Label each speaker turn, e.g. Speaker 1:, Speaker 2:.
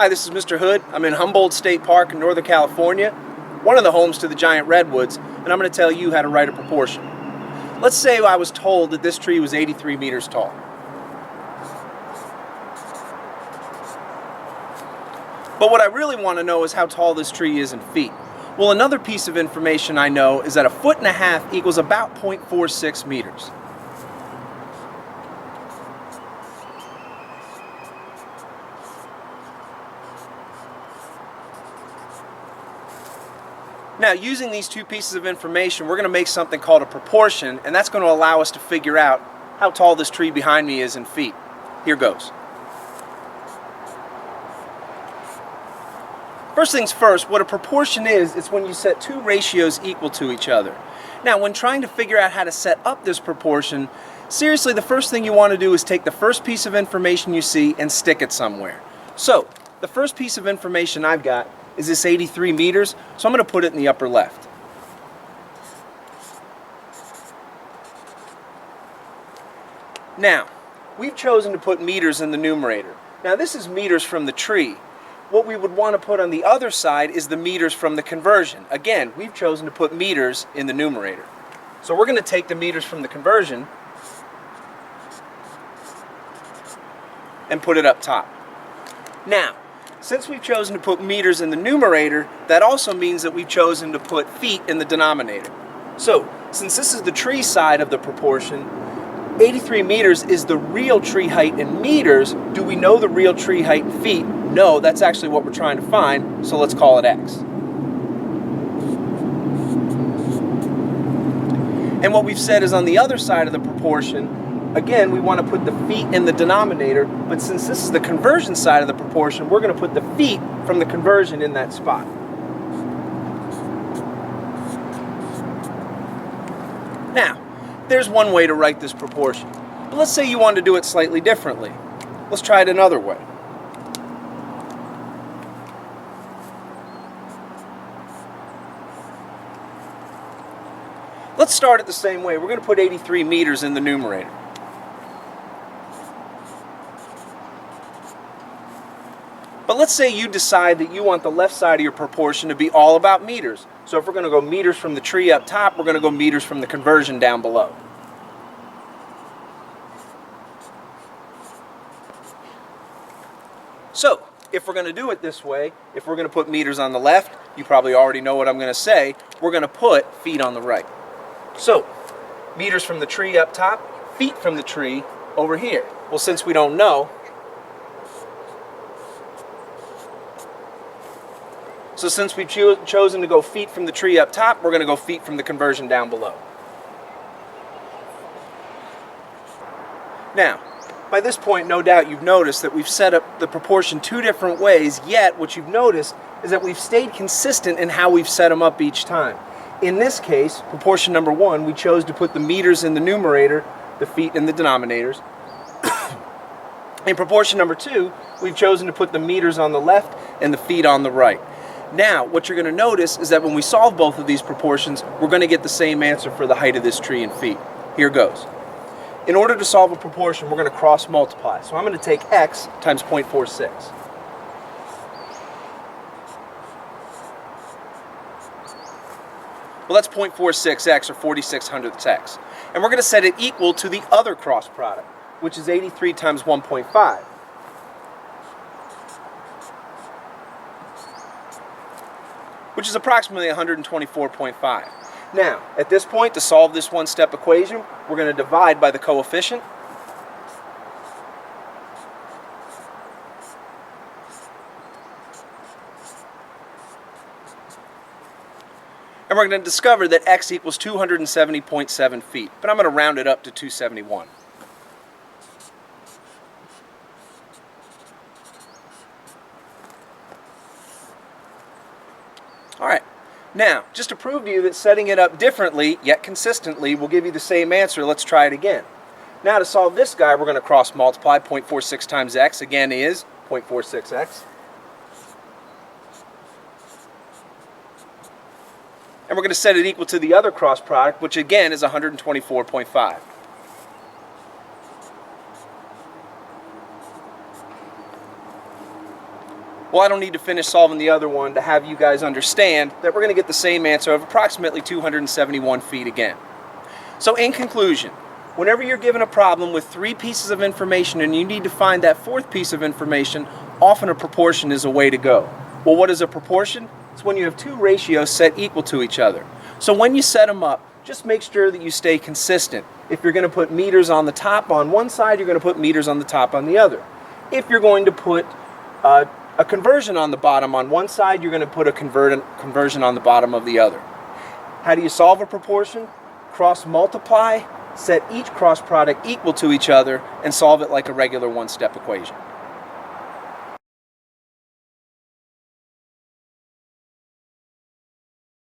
Speaker 1: Hi, this is Mr. Hood. I'm in Humboldt State Park in Northern California, one of the homes to the giant redwoods, and I'm going to tell you how to write a proportion. Let's say I was told that this tree was 83 meters tall. But what I really want to know is how tall this tree is in feet. Well, another piece of information I know is that 1.5 feet equals about 0.46 meters. Now, using these two pieces of information, we're going to make something called a proportion, and that's going to allow us to figure out how tall this tree behind me is in feet. Here goes. First things first, what a proportion is, it's when you set two ratios equal to each other. Now, when trying to figure out how to set up this proportion, seriously, the first thing you want to do is take the first piece of information you see and stick it somewhere. So, the first piece of information I've got is this 83 meters, so I'm going to put it in the upper left. Now, we've chosen to put meters in the numerator. Now, this is meters from the tree. What we would want to put on the other side is the meters from the conversion. Again, we've chosen to put meters in the numerator. So we're going to take the meters from the conversion and put it up top. Now, since we've chosen to put meters in the numerator, that also means that we've chosen to put feet in the denominator. So, since this is the tree side of the proportion, 83 meters is the real tree height in meters. Do we know the real tree height in feet? No, that's actually what we're trying to find, so let's call it x. And what we've said is on the other side of the proportion, again, we want to put the feet in the denominator, but since this is the conversion side of the proportion, we're going to put the feet from the conversion in that spot. Now, there's one way to write this proportion. But let's say you want to do it slightly differently. Let's try it another way. Let's start it the same way. We're going to put 83 meters in the numerator. But let's say you decide that you want the left side of your proportion to be all about meters. So if we're going to go meters from the tree up top, we're going to go meters from the conversion down below. So, if we're going to do it this way, if we're going to put meters on the left, you probably already know what I'm going to say, we're going to put feet on the right. So, meters from the tree up top, feet from the tree over here. Well, since we don't know, so since we've chosen to go feet from the tree up top, we're going to go feet from the conversion down below. Now, by this point, no doubt you've noticed that we've set up the proportion two different ways, yet what you've noticed is that we've stayed consistent in how we've set them up each time. In this case, proportion number one, we chose to put the meters in the numerator, the feet in the denominators. In proportion number two, we've chosen to put the meters on the left and the feet on the right. Now, what you're going to notice is that when we solve both of these proportions, we're going to get the same answer for the height of this tree in feet. Here goes. In order to solve a proportion, we're going to cross multiply. So I'm going to take x times 0.46. Well, that's 0.46x, or 4600ths x. And we're going to set it equal to the other cross product, which is 83 times 1.5. Which is approximately 124.5. Now, at this point, to solve this one-step equation, we're going to divide by the coefficient. And we're going to discover that x equals 270.7 feet. But I'm going to round it up to 271. All right. Now, just to prove to you that setting it up differently, yet consistently, will give you the same answer, let's try it again. Now, to solve this guy, we're going to cross multiply. 0.46 times x, again, is 0.46x. And we're going to set it equal to the other cross product, which again is 124.5. Well, I don't need to finish solving the other one to have you guys understand that we're going to get the same answer of approximately 271 feet again. So in conclusion, whenever you're given a problem with 3 pieces of information and you need to find that 4th piece of information, often a proportion is a way to go. Well, what is a proportion? It's when you have 2 ratios set equal to each other. So when you set them up, just make sure that you stay consistent. If you're going to put meters on the top on one side, you're going to put meters on the top on the other. If you're going to put a conversion on the bottom on one side, you're going to put a conversion on the bottom of the other. How do you solve a proportion? Cross multiply, set each cross product equal to each other, and solve it like a regular one-step equation.